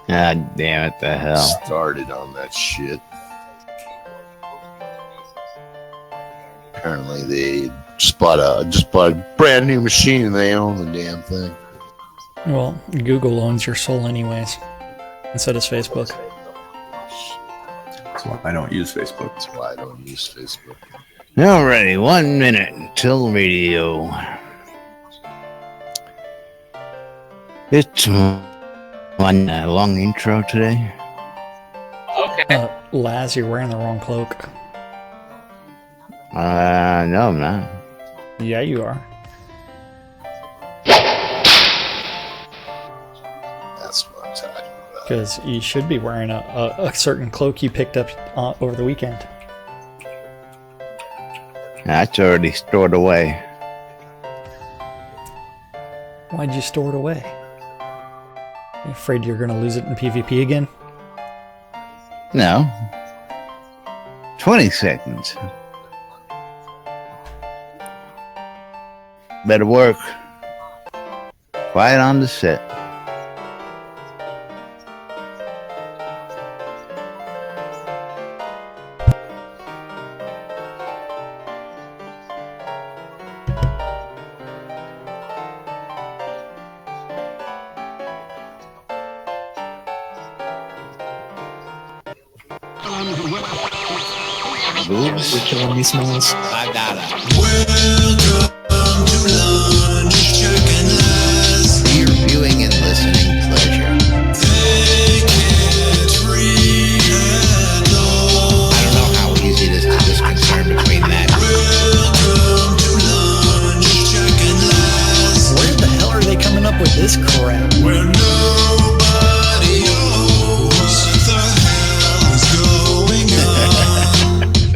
God damn it, the hell. Started on that shit. Apparently they just bought a brand new machine and they own the damn thing. Well, Google owns your soul anyways. And so does Facebook. That's why I don't use Facebook. That's why I don't use Facebook. Alrighty, 1 minute until radio. It's one long intro today. Okay. Laz, you're wearing the wrong cloak. No, I'm not. Yeah, you are. That's what I'm talking about. Because you should be wearing a certain cloak you picked up over the weekend. That's already stored away. Why'd you store it away? You afraid you're going to lose it in PvP again? No. 20 seconds. Better work. Quiet on the set. We're killing these smalls. I got it. Welcome to lunch, Jack and Laz. Your viewing and listening pleasure. They can't read at all. I don't know how easy it is to discern between that. Welcome to lunch, Jack and Laz. Where the hell are they coming up with this crap? Where nobody knows what the hell's going on.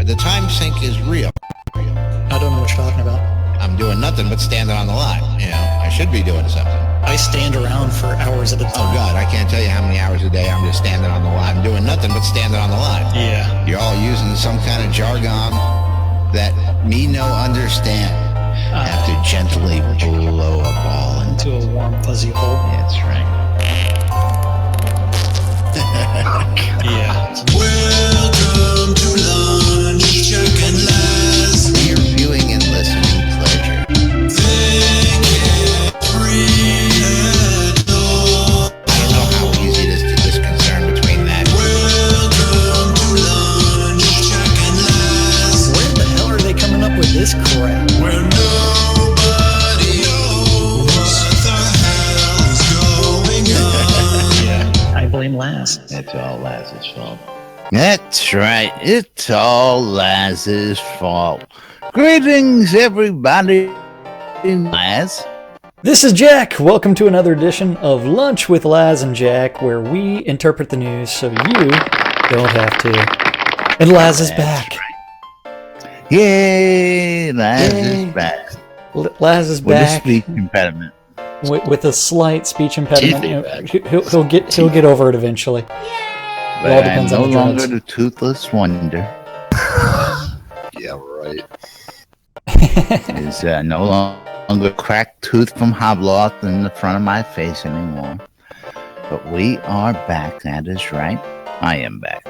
The time sink is real. I don't know what you're talking about. I'm doing nothing but standing on the line. You know, I should be doing something. I stand around for hours at a Oh time. God, I can't tell you how many hours a day I'm just standing on the line. I'm doing nothing but standing on the line. Yeah. You're all using some kind of jargon that me no understand. Have to gently blow a ball into. Into a warm, fuzzy hole. That's right. Yeah. Welcome to lunch, Jack and Laz. Your viewing and listening pleasure. They can't read at all. I don't know how easy it is to discern between that. Welcome to lunch, Jack and Laz. Where the hell are they coming up with this crap? Where nobody knows what the hell's going on. I blame Laz. That's all Laz's fault. That's right. It's all Laz's fault. Greetings, everybody. Laz. This is Jack. Welcome to another edition of Lunch with Laz and Jack, where we interpret the news so you don't have to. And Laz is back. Yay! Laz Yay. is back. Laz is With a back speech impediment. with a slight speech impediment. Teeth You know, he'll get over it eventually. But all depends I'm on no the longer drugs. the toothless wonder. Yeah, right. Is no longer cracked tooth from Hobloth in the front of my face anymore. But we are back. That is right. I am back.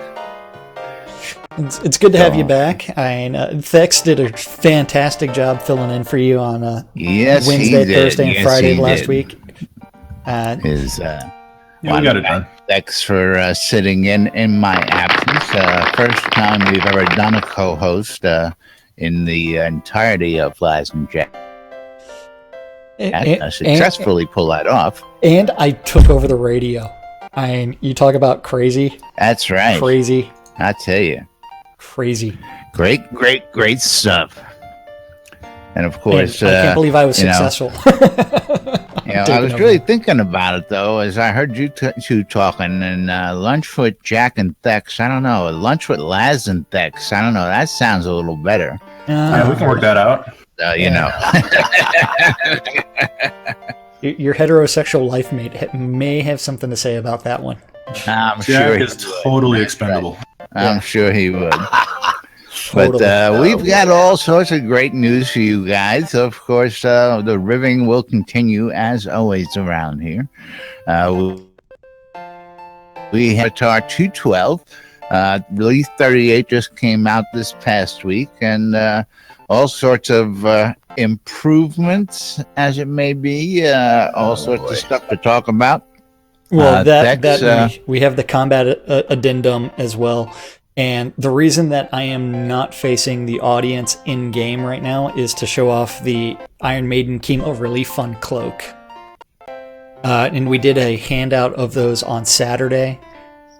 It's good to have you back. Thex did a fantastic job filling in for you on Yes, Wednesday, he did. Thursday, and Yes, Friday he last did. week. Is Yeah, we got it done. Thanks for sitting in my absence. First time we've ever done a co-host in the entirety of Laz and Jack. I successfully pull that off. And I took over the radio. You talk about crazy. That's right. Crazy. I tell you. Crazy. Great stuff. And of course, And I can't believe I was successful. I was really thinking about it though, as I heard you two talking. And lunch with Jack and Thex. I don't know. Lunch with Laz and Thex. I don't know. That sounds a little better. Yeah, we can work that out. You know. Your heterosexual life mate may have something to say about that one. I'm Jack sure is totally expendable. I'm sure he would. Totally. But we've got all sorts of great news for you guys. Of course, the riving will continue as always around here. We have Avatar 212. Release 38 just came out this past week, and all sorts of improvements, as it may be, all sorts of stuff to talk about. Well, we have the combat addendum as well. And the reason that I am not facing the audience in game right now is to show off the Iron Maiden Chemo Relief Fund cloak. And we did a handout of those on Saturday.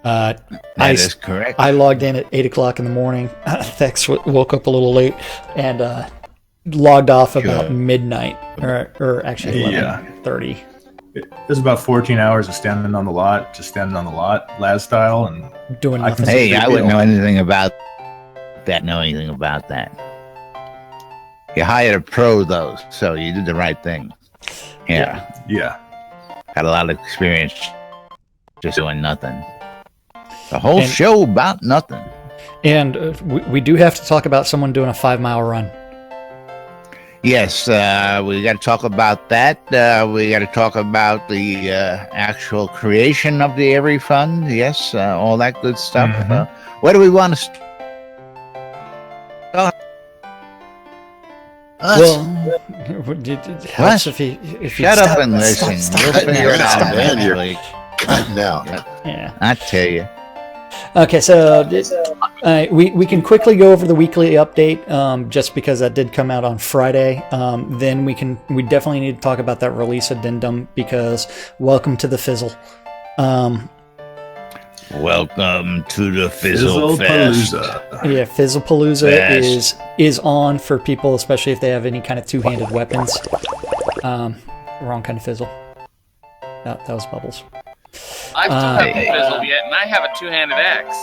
That is correct. I logged in at 8 o'clock in the morning. Thex woke up a little late and logged off about midnight, or actually 11:30. It was about 14 hours of standing on the lot, Laz style, and doing nothing. Hey, I wouldn't know anything about that. You hired a pro, though, so you did the right thing. Yeah. Got a lot of experience just doing nothing. The whole show about nothing. And we do have to talk about someone doing a 5-mile run. Yes, we got to talk about that. We got to talk about the actual creation of the Every Fund. Yes, all that good stuff. Where do we want to start? Well, helps if you shut up and listen. We'll figure it out eventually. Cutting out. Yeah, I tell you. Okay, so we can quickly go over the weekly update, just because that did come out on Friday. Then we definitely need to talk about that release addendum, because welcome to the Fizzle. Welcome to the Fizzle Fest. Yeah, Fizzlepalooza is on for people, especially if they have any kind of two-handed weapons. Wrong kind of fizzle. That was Bubbles. I still haven't fizzled yet, and I have a two-handed axe.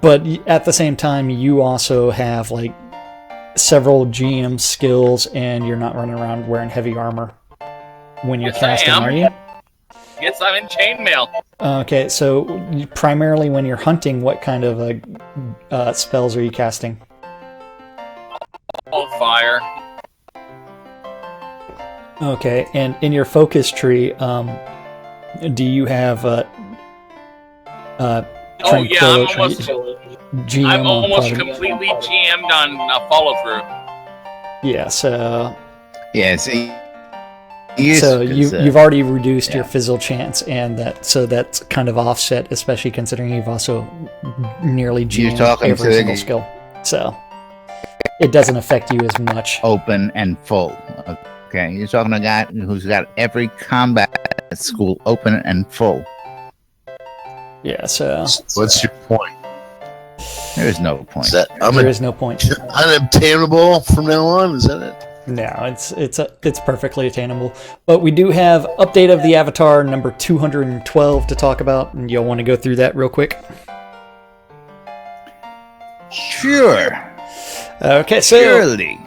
But at the same time, you also have like several GM skills, and you're not running around wearing heavy armor when you're casting, are you? Yes, I'm in chainmail. Okay, so primarily when you're hunting, what kind of spells are you casting? All fire. Okay, and in your focus tree, do you have I'm almost completely GM'd on follow through. Yeah, so so you've already reduced your fizzle chance, and that's kind of offset, especially considering you've also nearly GM'd every single skill. So it doesn't affect you as much. Open and full. Okay, you're talking to a guy who's got every combat school open and full. Yeah, so what's your point? There is no point. There is no point. Unobtainable from now on? Is that it? No, it's perfectly attainable. But we do have update of the Avatar number 212 to talk about, and you'll want to go through that real quick. Sure. Okay, so surely.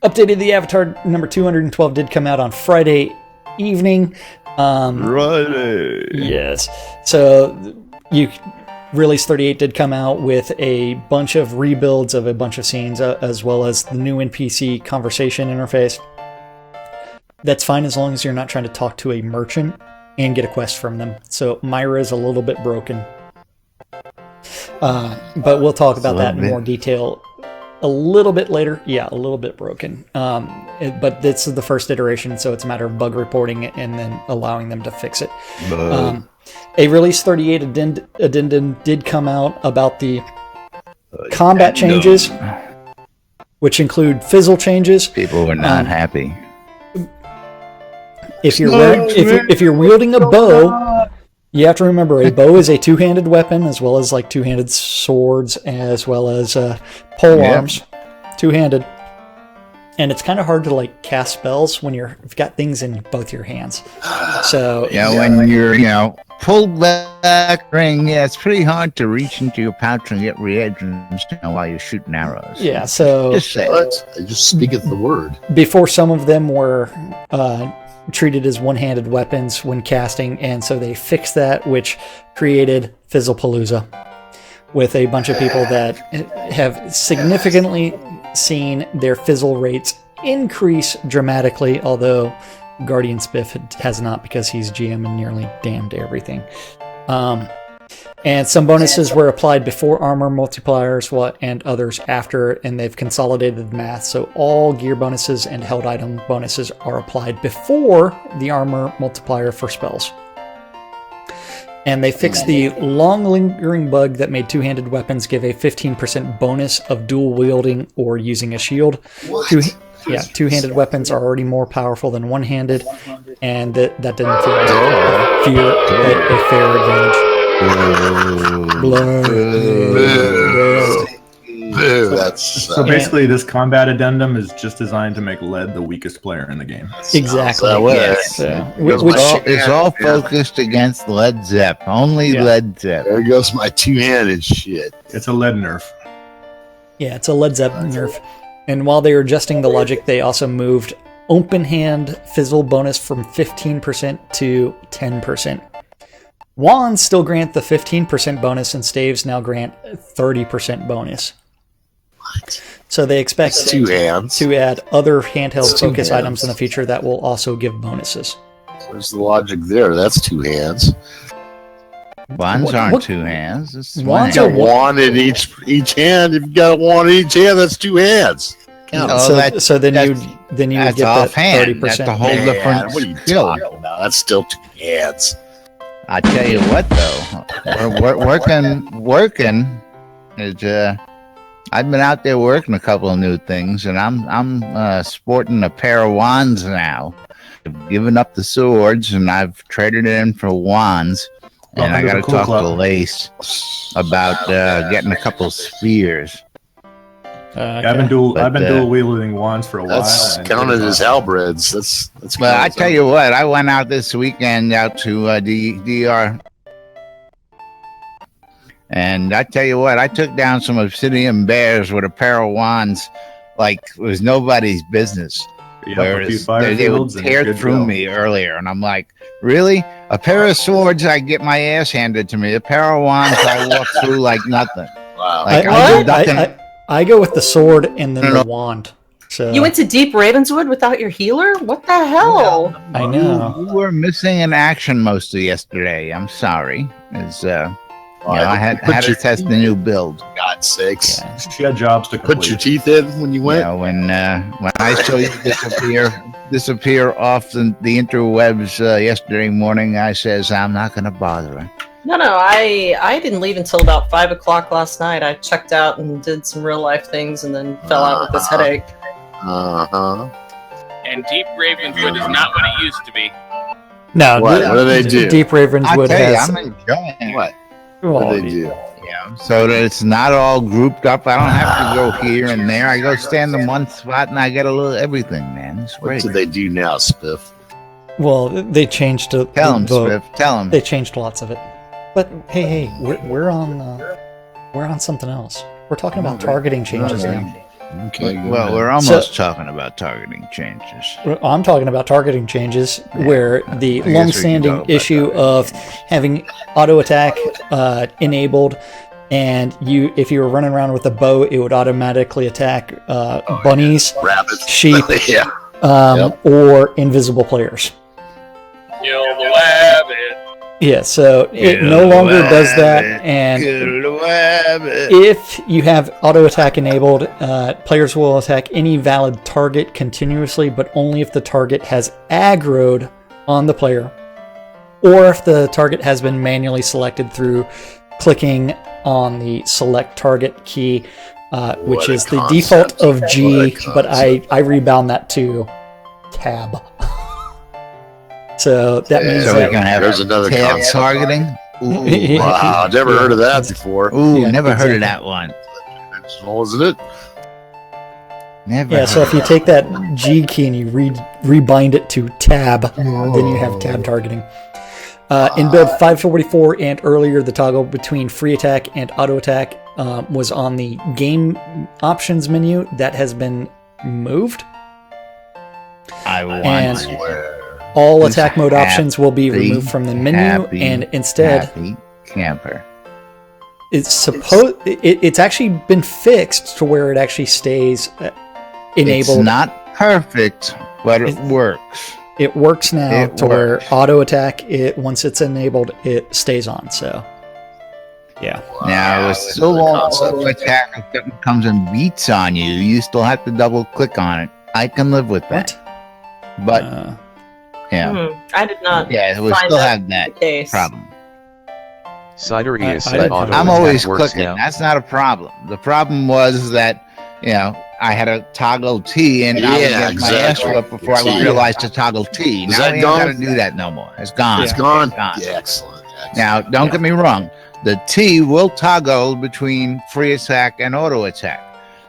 Update of the Avatar number 212 did come out on Friday evening. Friday. Yes. So Release 38 did come out with a bunch of rebuilds of a bunch of scenes, as well as the new NPC conversation interface. That's fine as long as you're not trying to talk to a merchant and get a quest from them. So Myra is a little bit broken. But we'll talk about that in more detail a little bit later. Yeah, a little bit broken. But this is the first iteration, so it's a matter of bug reporting it and then allowing them to fix it. A Release 38 addendum did come out about the combat changes, which include fizzle changes. People were not happy. If you're wielding a bow, you have to remember a bow is a two-handed weapon, as well as like two-handed swords, as well as pole arms, two-handed. And it's kind of hard to like cast spells when you've got things in both your hands. So when you're pull back ring, it's pretty hard to reach into your pouch and get reagents while you're shooting arrows. Yeah, so just say I just speaketh the word. Before, some of them were treated as one-handed weapons when casting, and so they fixed that, which created Fizzlepalooza, with a bunch of people that have significantly seen their fizzle rates increase dramatically, although Guardian Spiff has not, because he's GM and nearly damned everything. And some bonuses were applied before armor multipliers, and others after, and they've consolidated the math. So all gear bonuses and held item bonuses are applied before the armor multiplier for spells. And they fixed the long lingering bug that made two-handed weapons give a 15% bonus of dual wielding or using a shield. Two-handed weapons are already more powerful than one-handed, and that didn't feel a fair advantage. So basically, this combat addendum is just designed to make Lead the weakest player in the game. Exactly. Yes. It's all focused against Led Zepp. Only Led Zepp. There goes my two-handed shit. It's a lead nerf. Yeah, it's a Led Zepp nerf. And while they were adjusting the logic, they also moved open hand fizzle bonus from 15% to 10%. Wands still grant the 15% bonus, and staves now grant 30% bonus. What? So they expect Two hands. to add other handheld focus items in the future that will also give bonuses. Where's the logic there? That's two hands. Wands aren't two hands. It's Wands You are got one in each hand. If you got one in each hand, that's two hands. Count it. So then you would get that 30%. That's a whole different What are you skill. talking about? That's still two hands. I tell you what, though, we're working is I've been out there working a couple of new things, and I'm sporting a pair of wands now. I've given up the swords, and I've traded it in for wands. And I got to talk to Lace about getting a couple spheres. I've been dual wielding wands for a while. That's counted as halberds. That's. Well, I tell you what, I went out this weekend out to DR, and I tell you what, I took down some obsidian bears with a pair of wands, like it was nobody's business. Whereas they would tear through me earlier, and I'm like, really? A pair of swords, I get my ass handed to me. A pair of wands, I walk through like nothing. Wow. Like, I go with the sword and then the wand. So you went to Deep Ravenswood without your healer? What the hell? I know. We were missing in action most of yesterday. I'm sorry. I had to test the new build. God's sakes. Yeah. She had jobs to complete. Put your teeth in when you went? Yeah, when I saw you disappear off the interwebs yesterday morning, I says, I'm not going to bother her. No, I didn't leave until about 5 o'clock last night. I checked out and did some real life things and then fell out with this headache. And Deep Ravenswood is not what it used to be. No, What do they do? Deep Ravenswood has. I'm enjoying What? Well, What do they do? Yeah, so that it's not all grouped up. I don't have to go here and there. I go stand in one spot and I get a little everything, man. It's What great. do they do now, Spiff? Well, they changed to Tell him, Spiff. Tell him. They changed lots of it. But hey, we're on something else. We're talking about targeting changes now. Okay. Well, we're almost talking about targeting changes. I'm talking about targeting changes where the long-standing issue of having auto attack enabled, and if you were running around with a bow, it would automatically attack bunnies, Rabbits. sheep, or invisible players. Kill the rabbit. Yeah, so it no longer does that, and if you have auto attack enabled, players will attack any valid target continuously, but only if the target has aggroed on the player, or if the target has been manually selected through clicking on the select target key, which is the default of G, but I rebound that to tab. So that means So we're gonna have There's another tab concept. targeting. Ooh, wow, I've never heard of that before. Ooh, Yeah, never heard exactly. of that one. Wasn't it? Never. Yeah, so if you take that G key and you rebind it to tab, then you have tab targeting. In build 544 and earlier, the toggle between free attack and auto attack was on the game options menu. That has been moved. I want And to. all This attack mode happy, options will be removed from the menu, happy, and instead, happy camper. it's actually been fixed to where it actually stays enabled. It's not perfect, but it works. It works now It to works. where auto attack, once it's enabled, it stays on. So Yeah. Now, Wow, it's still another on concept. auto attack if something comes and beats on you. You still have to double click on it. I can live with that. What? But, yeah. I did not. Yeah, we find still that have that the case. problem. I Siderius said didn't- auto I'm attack always works clicking. now. That's not a problem. The problem was that, I had a toggle T and I would Yeah, get my ass exactly. whipped before I would T. realize to toggle T. Is Now that we ain't got to gone? do that no more. It's gone. It's gone. Gone. Yeah, excellent. Now, don't get me wrong. The T will toggle between free attack and auto attack.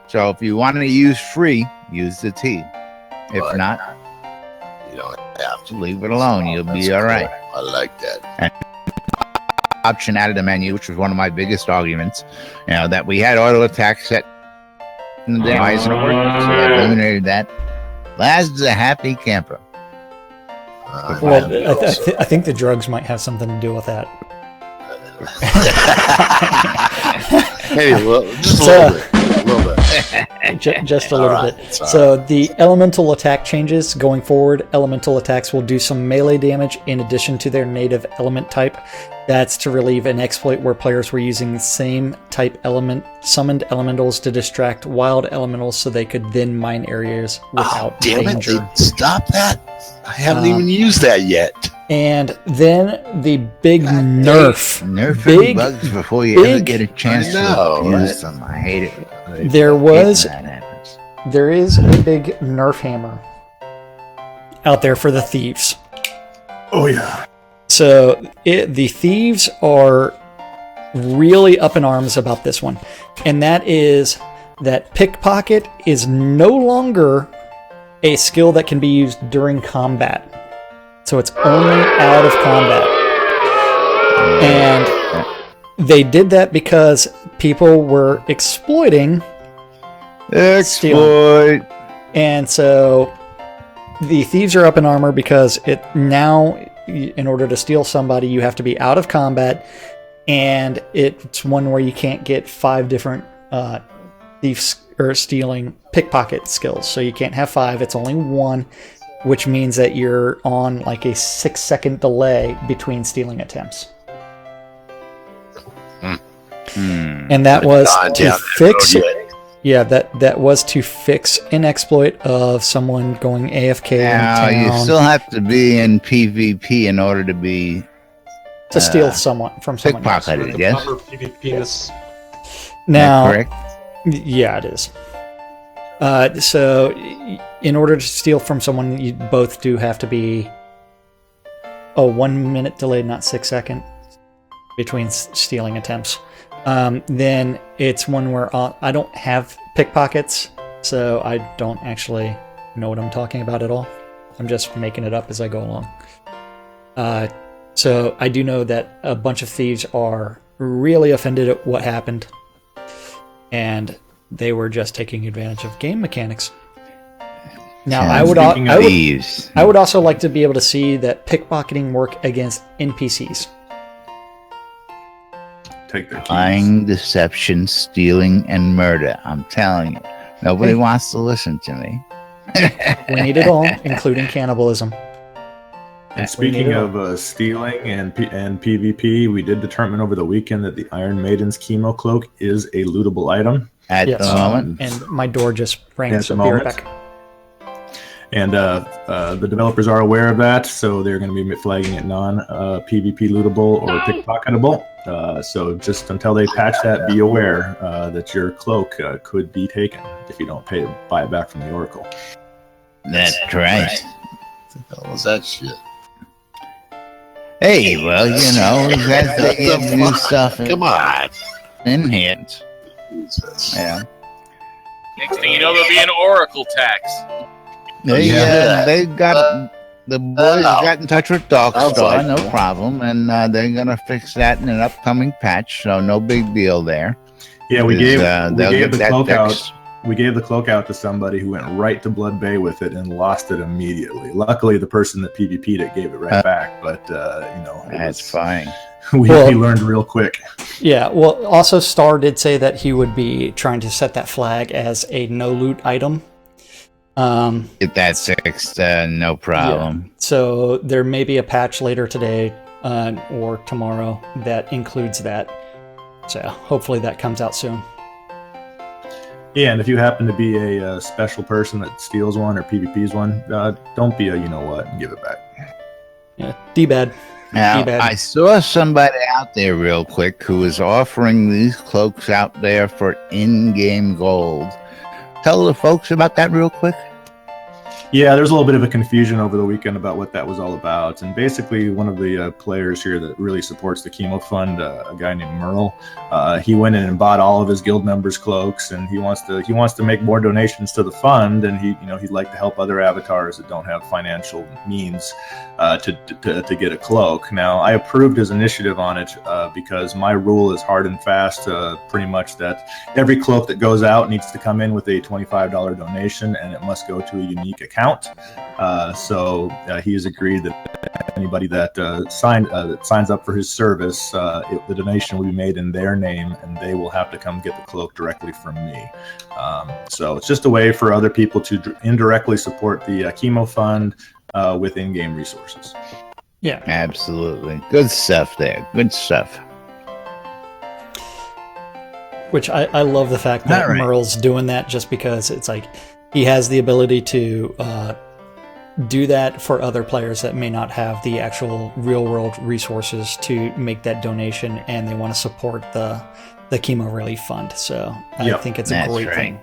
So if you want to use free, use the T. If But not, you don't have to. leave it alone. You'll That's be all right. cool. I like that. Option out of the menu, which was one of my biggest arguments, that we had auto attack set in the day. Why isn't it working? So I eliminated that. Laz is a happy camper. Well, I think the drugs might have something to do with that. Hey, just a So- little bit. A little bit. Just a little All right, bit. it's all So the elemental attack changes going forward. Elemental attacks will do some melee damage in addition to their native element type. That's to relieve an exploit where players were using the same type element summoned elementals to distract wild elementals so they could then mine areas without Damn danger. it! They stop that. I haven't even used that yet. And then the big nerf. Nerf Big- bugs before you ever big- get a chance I know, to use right? them. I hate it. There was Hate when that happens. There is a big nerf hammer out there for the thieves. Oh yeah. So the thieves are really up in arms about this one. And that is that pickpocket is no longer a skill that can be used during combat. So it's only out of combat. And they did that because people were exploiting. Exploit. And so the thieves are up in armor because it now, in order to steal somebody, you have to be out of combat, and it's one where you can't get 5 different thieves or stealing pickpocket skills. So you can't have 5; it's only 1, which means that you're on like a 6-second delay between stealing attempts. And that was Gone to down that fix. road yet. Yeah, that was to fix an exploit of someone going AFK Now, in you town still have to be in PvP in order to be to steal someone from someone else. pickpocketed, yes? PvPness. Now, correct? yeah, it is. So, in order to steal from someone, you both do have to be 1 minute delayed, not 6 second between stealing attempts. Then it's one where I don't have pickpockets, so I don't actually know what I'm talking about at all. I'm just making it up as I go along. So I do know that a bunch of thieves are really offended at what happened, and they were just taking advantage of game mechanics. Now, I would Thieves. also like to be able to see that pickpocketing work against NPCs. Take their keys. Lying, deception, stealing, and murder. I'm telling you. Nobody wants to listen to me. We need it all, including cannibalism. And speaking of stealing and PvP, we did determine over the weekend that the Iron Maiden's chemo cloak is a lootable item. At Yes. the moment. And my door just rang, At so the be right moment. back. And the developers are aware of that, so they're going to be flagging it non-PvP lootable or pickpocketable. So just until they patch that, be aware that your cloak could be taken if you don't buy it back from the Oracle. That's right. What the hell was that shit? Hey, well, you know, we got to What get the new fuck? stuff Come on. in here. Jesus. Yeah. Next thing you know, there'll be an Oracle tax. They got the boys got in touch with Sounds Darkstar, like no it. problem, and they're gonna fix that in an upcoming patch. So no big deal there. Yeah, we Because, gave they'll get the that cloak out. fixed. We gave the cloak out to somebody who went right to Blood Bay with it and lost it immediately. Luckily, the person that PvP'd it gave it right back, but it That's was- fine. we learned real quick. Yeah, well, also Starr did say that he would be trying to set that flag as a no loot item. Get that fixed, no problem. So there may be a patch later today or tomorrow that includes that. So hopefully that comes out soon. Yeah, and if you happen to be a special person that steals one or PvPs one, don't be a you-know-what and give it back. Yeah, D-bad. Now, D-bad. I saw somebody out there real quick who was offering these cloaks out there for in-game gold. Tell the folks about that real quick. Yeah, there's a little bit of a confusion over the weekend about what that was all about. And basically, one of the players here that really supports the Chemo Fund, a guy named Merle, he went in and bought all of his guild members' cloaks, and he wants to make more donations to the fund. And he'd like to help other avatars that don't have financial means to get a cloak. Now, I approved his initiative on it because my rule is hard and fast, pretty much that every cloak that goes out needs to come in with a $25 donation, and it must go to a unique account. So he has agreed that anybody that signs up for his service, the donation will be made in their name, and they will have to come get the cloak directly from me. So it's just a way for other people to indirectly support the Chemo Fund with in-game resources. Yeah, absolutely. Good stuff there. Good stuff. Which I love the fact that Merle's doing that, just because it's like he has the ability to do that for other players that may not have the actual real-world resources to make that donation, and they want to support the Chemo Relief Fund. So I think it's a great thing.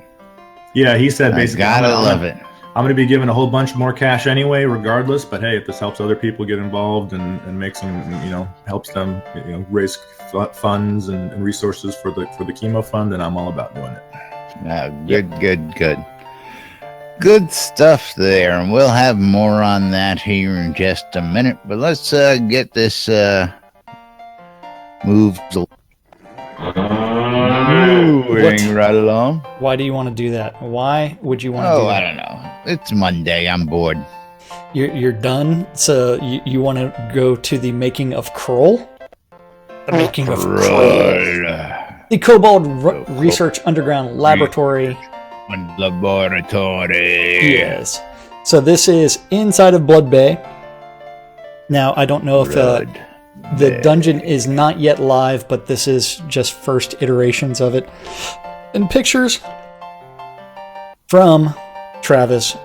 Yeah, he said basically, gotta love it. I'm going to be giving a whole bunch more cash anyway, regardless. But hey, if this helps other people get involved and makes them, helps them, raise funds and resources for the Chemo Fund, then I'm all about doing it. Good. Good stuff there, and we'll have more on that here in just a minute. But let's get this moving right along. Why do you want to do that? Why would you want to do that? I don't know. It's Monday. I'm bored. You're done? So you want to go to the making of Kroll? The making of Kroll. The Kobold Research Underground Laboratory. Yes. So this is inside of Blood Bay. Now, I don't know if the dungeon is not yet live, but this is just first iterations of it. And pictures from Travis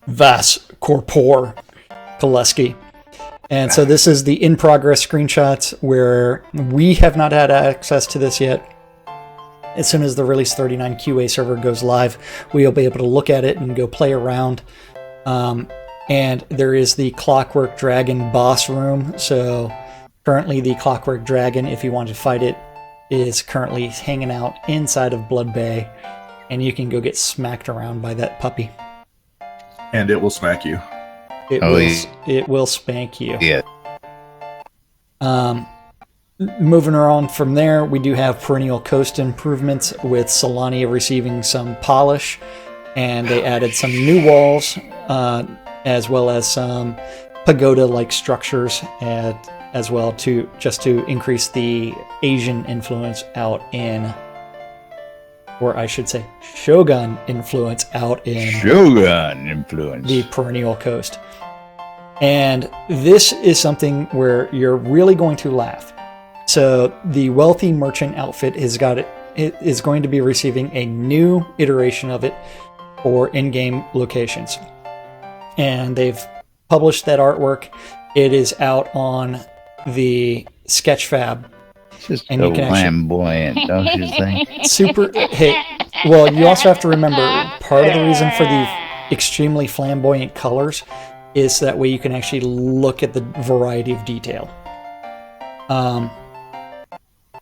Vas Corpor Koleski. And so this is the in-progress screenshots where we have not had access to this yet. As soon as the Release 39 QA server goes live, we'll be able to look at it and go play around. And there is the Clockwork Dragon boss room. So currently the Clockwork Dragon, if you want to fight it, is currently hanging out inside of Blood Bay. And you can go get smacked around by that puppy. And it will smack you. It will spank you. Yeah. Moving on from there, we do have Perennial Coast improvements with Solania receiving some polish, and they added some new walls, as well as some pagoda-like structures, as well to increase the Asian influence out in, or I should say, Shogun influence out in the Perennial Coast. And this is something where you're really going to laugh. So the Wealthy Merchant outfit is going to be receiving a new iteration of it for in-game locations. And they've published that artwork. It is out on the Sketchfab. Just and so flamboyant, don't you think? Super. Hey, well, you also have to remember, part of the reason for the extremely flamboyant colors is that way you can actually look at the variety of detail.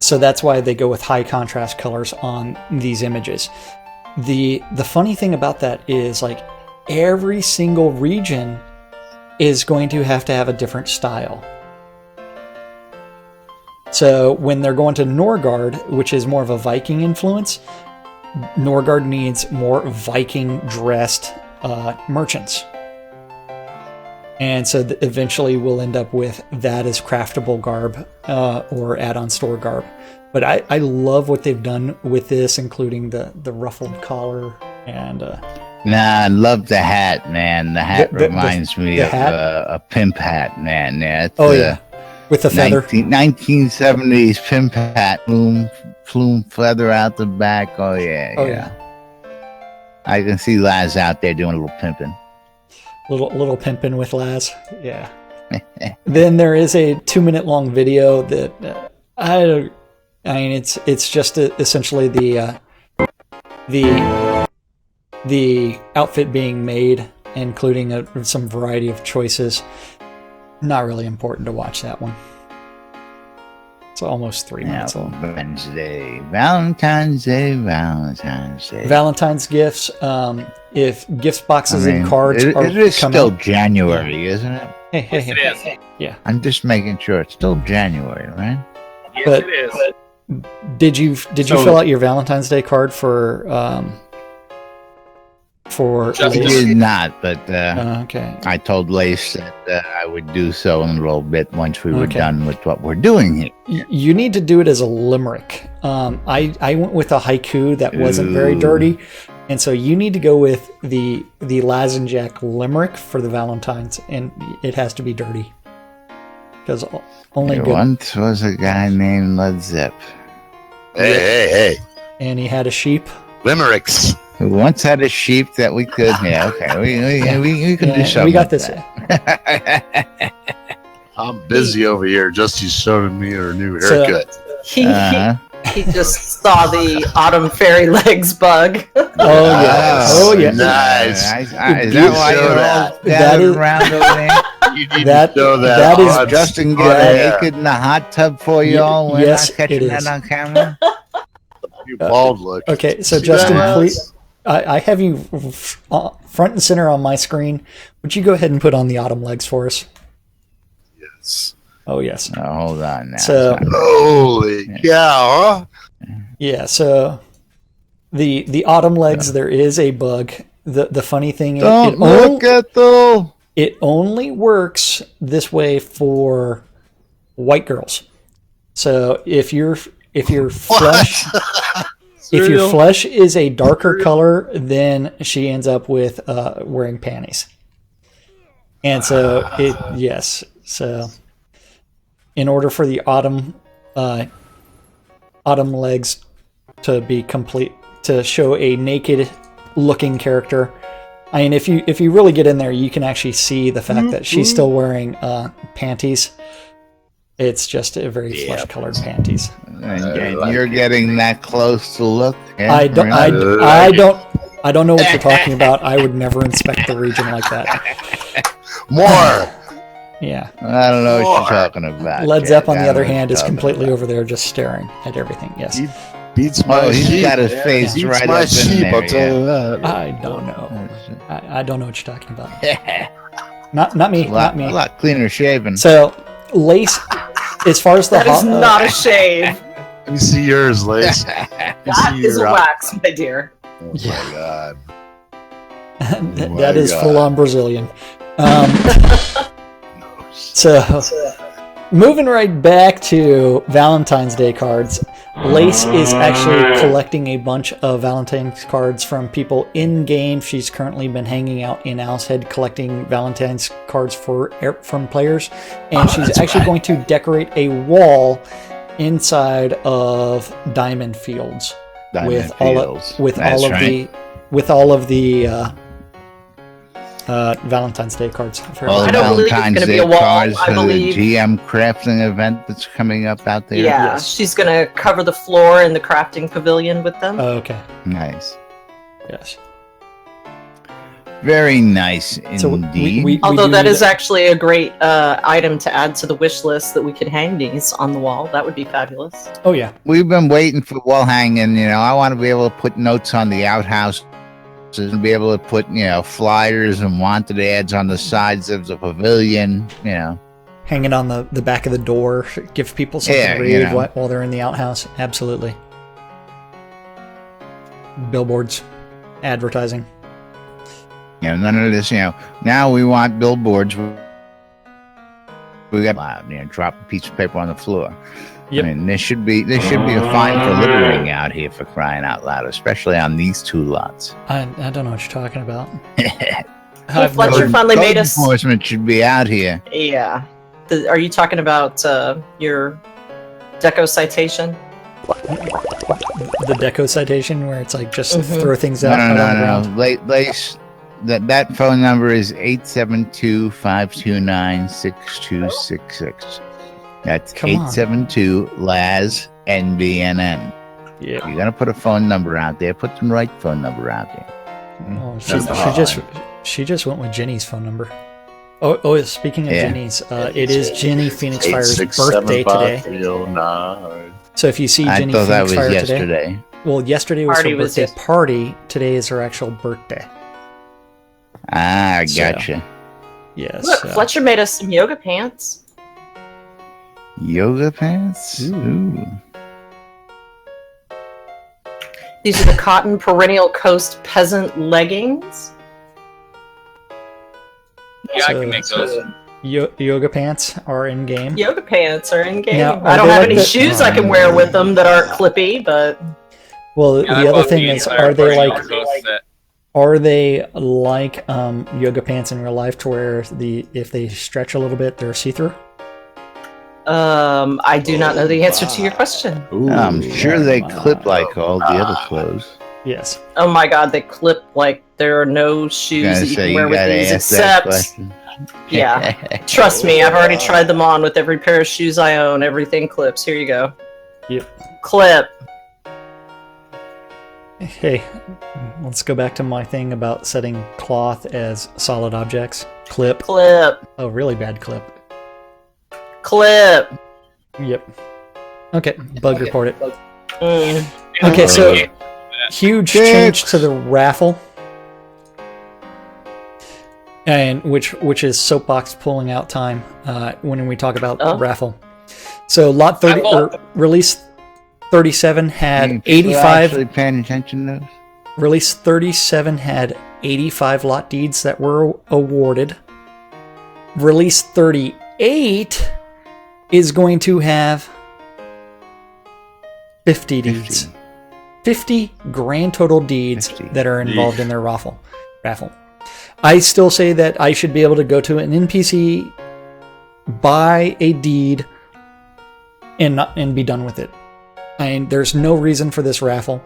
So that's why they go with high contrast colors on these images. The funny thing about that is, like, every single region is going to have a different style. So when they're going to Norgard, which is more of a Viking influence, Norgard needs more Viking dressed merchants. And so eventually we'll end up with that as craftable garb or add-on store garb. But I love what they've done with this, including the ruffled collar and... I love the hat, man. The hat reminds me of a pimp hat, man. Yeah, with the feather. 1970s pimp hat, plume feather out the back. Oh yeah. I can see Laz out there doing a little pimping. Little pimping with Laz. Yeah. Then there is a 2-minute long video that I mean it's just essentially the outfit being made, including some variety of choices. Not really important to watch that one. It's almost 3 minutes long. Valentine's Day. Valentine's gifts. If gift boxes and cards are it is still out. January, isn't it? Hey. It is. Yeah. I'm just making sure it's still January, right? Yes, it is. Did you fill out your Valentine's Day card for I did not, but okay. I told Lace that I would do so in a little bit once we were done with what we're doing here. You need to do it as a limerick. I went with a haiku that wasn't very dirty, and so you need to go with the Laz and Jack limerick for the Valentine's, and it has to be dirty because only There good. once was a guy named Led Zepp Hey. And he had a sheep. Limericks. who once had a sheep that we could. Yeah, okay, we can do something. We got this. I'm busy over here. Justy's showing me her new haircut. He just saw the autumn fairy legs bug. Oh yeah. Oh yeah. Nice. Is that why you're all gathered around over there? You need That- to show that. that is on- Justin on got air. naked in the hot tub for you all. We're yes, not catching it that is. on camera. You bald look. Okay, so See Justin, that? please. I have you front and center on my screen. Would you go ahead and put on the autumn legs for us? Yes. Oh yes. Oh, hold on now. So Holy cow! Huh? yeah, so the autumn legs, there is a bug. The funny thing is, Don't look at though. it only works this way for white girls. So if your flesh if your flesh is a darker color, then she ends up with wearing panties. And so so in order for the autumn legs to be complete, to show a naked looking character, I mean, if you really get in there, you can actually see the fact that she's still wearing panties. It's just a very flesh-colored panties. And you're getting that close to look. Yeah, I don't know what you're talking about. I would never inspect the region like that. More. Yeah. I don't know what you're talking about. Led Zepp, on the I other don't know hand, what is you're completely talking over there just staring at everything. Yes. He beats my he's sheep. got his face Beats right my up in sheep, there, I'll tell you that. I don't know. I don't know what you're talking about. Not me. Not me. A lot cleaner shaven. So, Lace, as far as the That is not a shave. Let me see yours, Lace. That is a wax, my dear. Oh my god. that is full on Brazilian. So, moving right back to Valentine's Day cards, Lace is actually collecting a bunch of Valentine's cards from people in game. She's currently been hanging out in Owl's Head collecting Valentine's cards from players, and she's actually going to decorate a wall inside of Diamond Fields with all of the Valentine's Day cards. All I the don't believe it's Valentine's gonna be Day a wall, cards I for the believe. GM crafting event that's coming up out there. Yeah, she's gonna cover the floor in the crafting pavilion with them. Okay. Nice. Yes. Very nice indeed. we Although do that need is actually a great item to add to the wish list, that we could hang these on the wall. That would be fabulous. Oh yeah. We've been waiting for wall hanging. I want to be able to put notes on the outhouse and be able to put, flyers and wanted ads on the sides of the pavilion, Hanging on the back of the door, give people something to read while they're in the outhouse. Absolutely. Billboards, advertising. None of this, now we want billboards. We got, drop a piece of paper on the floor. Yep. I mean, there should be a fine for littering out here, for crying out loud, especially on these two lots. I don't know what you're talking about. Fletcher finally made us. Enforcement should be out here. Yeah. Are you talking about your deco citation? The deco citation where it's like just throw things out. No. Lace, that phone number is 872-529-6266. That's 872 Laz NBNN. Yeah, you're gonna put a phone number out there. Put the right phone number out there. Oh, she just went with Jenny's phone number. Oh, speaking of Jenny's, it is Jenny Phoenix Fire's birthday today. So if you see Jenny Phoenix Fire today, well, yesterday was her birthday party. Today is her actual birthday. Ah, gotcha. Yes. Look, Fletcher made us some yoga pants. Yoga pants? Ooh. These are the cotton perennial coast peasant leggings. Yeah, I can make those. Yoga pants are in game. Yoga pants are in game. Now, I don't have any shoes I can wear with them that aren't clippy, but. Well, the other thing is, are they like yoga pants in real life, to where if they stretch a little bit, they're see-through? I do not know the answer to your question. Ooh, I'm sure they clip like all the other clothes. Yes. Oh my God, they clip like there are no shoes that you can wear with these except. Yeah, trust me, I've already tried them on with every pair of shoes I own. Everything clips. Here you go. Yep. Clip. Hey, let's go back to my thing about setting cloth as solid objects. Clip. Clip. Oh, really bad clip. Clip. Yep. Okay, bug report it. Okay, so huge change to the raffle, and which is soapbox pulling out time when we talk about raffle. So lot 30 or release 37 had 85. Actually paying attention to those? Release 37 had 85 lot deeds that were awarded. Release 38 is going to have 50 deeds. 50 grand total deeds that are involved in their raffle. I still say that I should be able to go to an NPC, buy a deed, and be done with it. There's no reason for this raffle.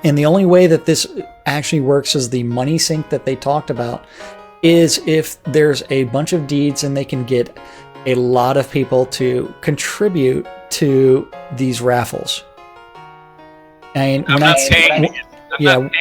And the only way that this actually works is the money sink that they talked about, is if there's a bunch of deeds and they can get a lot of people to contribute to these raffles. I'm not paying the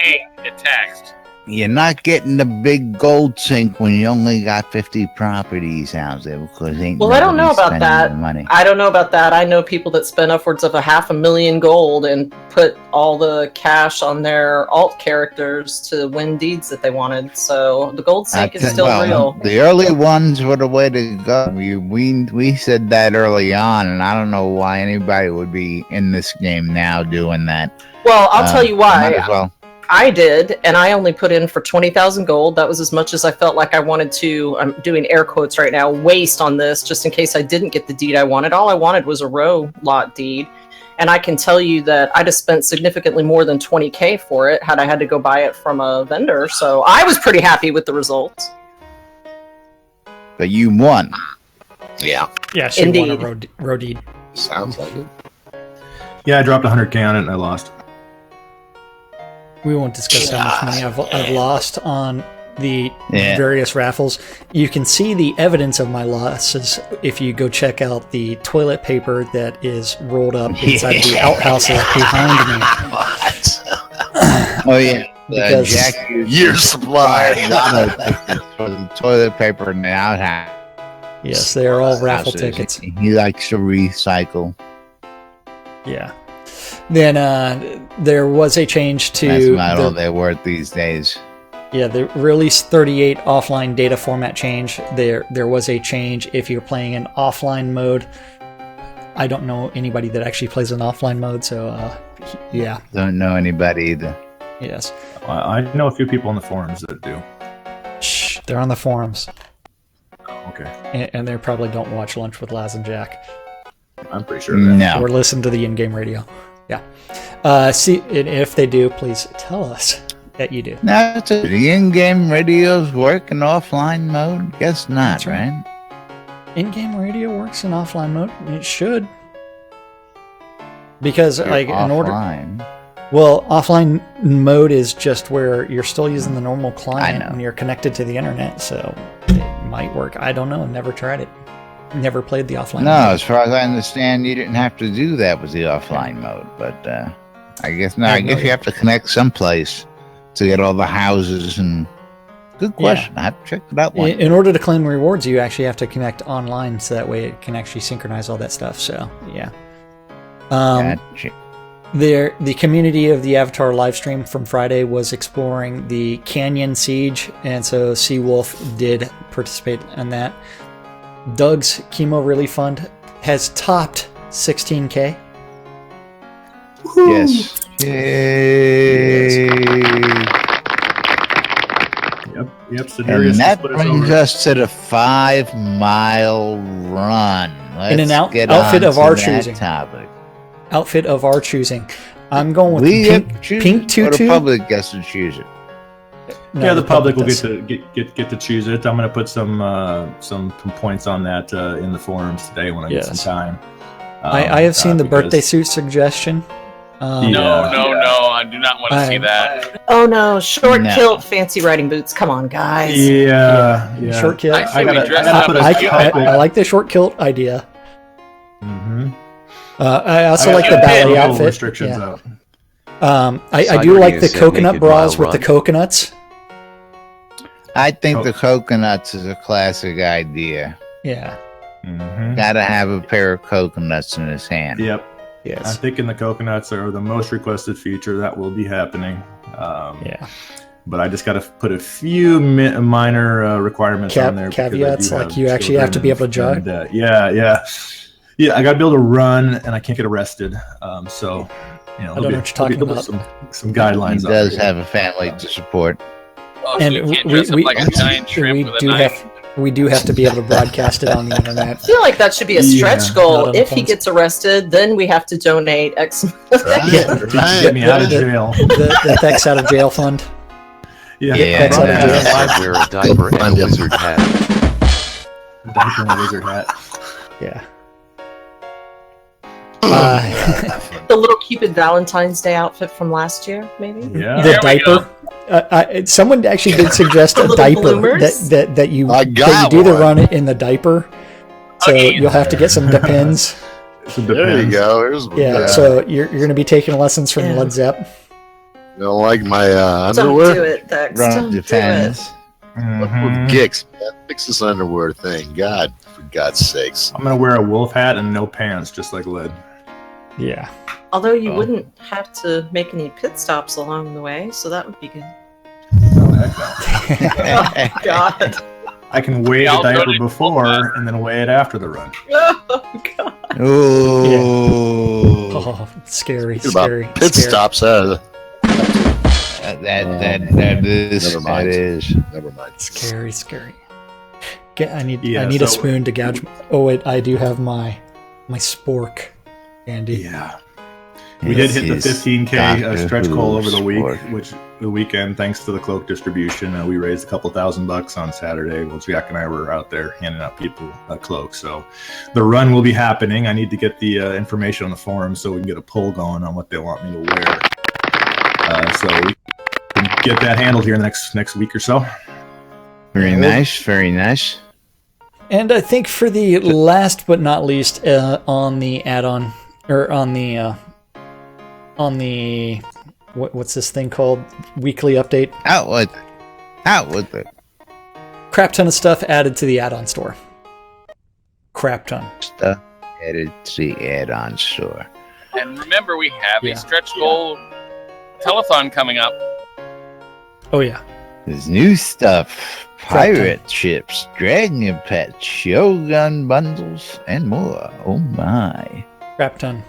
text. You're not getting the big gold sink when you only got 50 properties out there, because I don't know about that. I don't know about that. I know people that spend upwards of $500,000 gold and put all the cash on their alt characters to win deeds that they wanted. So the gold sink is still real. The early ones were the way to go. We said that early on, and I don't know why anybody would be in this game now doing that. Well, I'll tell you why. I did, and I only put in for 20,000 gold. That was as much as I felt like I wanted to, I'm doing air quotes right now, waste on this, just in case I didn't get the deed I wanted. All I wanted was a row lot deed. And I can tell you that I'd have spent significantly more than 20K for it had I had to go buy it from a vendor. So I was pretty happy with the results. But you won. Yeah. Yeah, she won a row deed. Sounds like it. Yeah, I dropped 100K on it and I lost. We won't discuss how much money I've lost on the various raffles. You can see the evidence of my losses if you go check out the toilet paper that is rolled up inside the outhouses behind me. Oh yeah, because Jack year's supply for the toilet paper in the outhouse. Yes, they are all raffle tickets. He likes to recycle. Yeah. Then there was a change to... That's not all they're worth these days. Yeah, the release 38 offline data format change. There was a change if you're playing in offline mode. I don't know anybody that actually plays in offline mode, so yeah. Don't know anybody either. Yes. I know a few people on the forums that do. Shh, they're on the forums. Oh, okay. And they probably don't watch Lunch with Laz and Jack. I'm pretty sure that. No. Or listen to the in-game radio. Yeah. See, and if they do, please tell us that you do. No, the in-game radios work in offline mode? Guess not, right? In-game radio works in offline mode. It should. Because like in order, well, offline mode is just where you're still using the normal client when you're connected to the internet, so it might work. I don't know. Never tried it. Never played the offline mode. As far as I understand, you didn't have to do that with the offline mode, but I guess you have to connect someplace to get all the houses and. Good question. I have to check that one. In order to claim rewards, you actually have to connect online, so that way it can actually synchronize all that stuff. So yeah. Gotcha. The community of the Avatar livestream from Friday was exploring the Canyon Siege, and so Seawolf did participate in that. Doug's Chemo Relief Fund has topped 16K. Yes. Yay! Yep. So and that brings us to the 5-mile run. Let's in an outfit of our choosing. Outfit of our choosing. I'm going with pink tutu. Or the public gets to choose it. No, the public will get to choose it. I'm going to put some points on that in the forums today when I get some time. I have seen the birthday suit suggestion. No, I do not want to see that. Oh no, short kilt, fancy riding boots. Come on, guys. Yeah. Short kilt. I like the short kilt idea. Mm-hmm. I also like the ballet outfit. Restrictions out. I do like the coconut bras with the coconuts. I think the coconuts is a classic idea. Yeah. Mm-hmm. Gotta have a pair of coconuts in his hand. Yep. Yes. I'm thinking the coconuts are the most requested feature that will be happening. But I just got to put a few minor requirements on there. Caveats, like you actually have to be able to jog. Yeah. I got to be able to run, and I can't get arrested. So, I don't know what you're talking about. Some guidelines. He does have a family to support. And we do have to be able to broadcast it on the internet. I feel like that should be a stretch goal. If he gets arrested, then we have to donate X. Get me out of jail. The X out of jail fund. Wear a diaper and a wizard hat. Diaper and a wizard hat. Yeah. The little Cupid Valentine's Day outfit from last year, maybe. Yeah. The diaper. Someone actually did suggest a diaper that you do the run in the diaper. So you'll have to get some Depends. There you go. So you're going to be taking lessons from Led Zepp. You don't like my underwear? Don't do it, Dex. Don't Depends. With Gicks, man. Fix this underwear thing. God, for God's sakes. I'm going to wear a wolf hat and no pants, just like Led. Yeah. Although you wouldn't have to make any pit stops along the way, so that would be good. Oh, heck no. Oh, God. I can weigh the diaper before and then weigh it after the run. Oh, God. Oh, scary. Pit stops. That is. Never mind. Scary. I need a spoon to gouge. Oh wait, I do have my spork, Andy. Yeah. We did hit the 15K stretch goal over the weekend, thanks to the cloak distribution. We raised a couple $1,000 on Saturday. Well, Jack and I were out there handing out people cloaks. So the run will be happening. I need to get the information on the forum so we can get a poll going on what they want me to wear. So we can get that handled here in the next week or so. Very nice. And I think for the last but not least, on the add-on, or on the what's this thing called? Weekly update. Out with it. Crap ton of stuff added to the add-on store. Crap ton. Stuff added to the add-on store. And remember, we have a stretch goal telethon coming up. Oh yeah. There's new stuff. Pirate ships, dragon pets, shogun bundles, and more. Oh my. Crap ton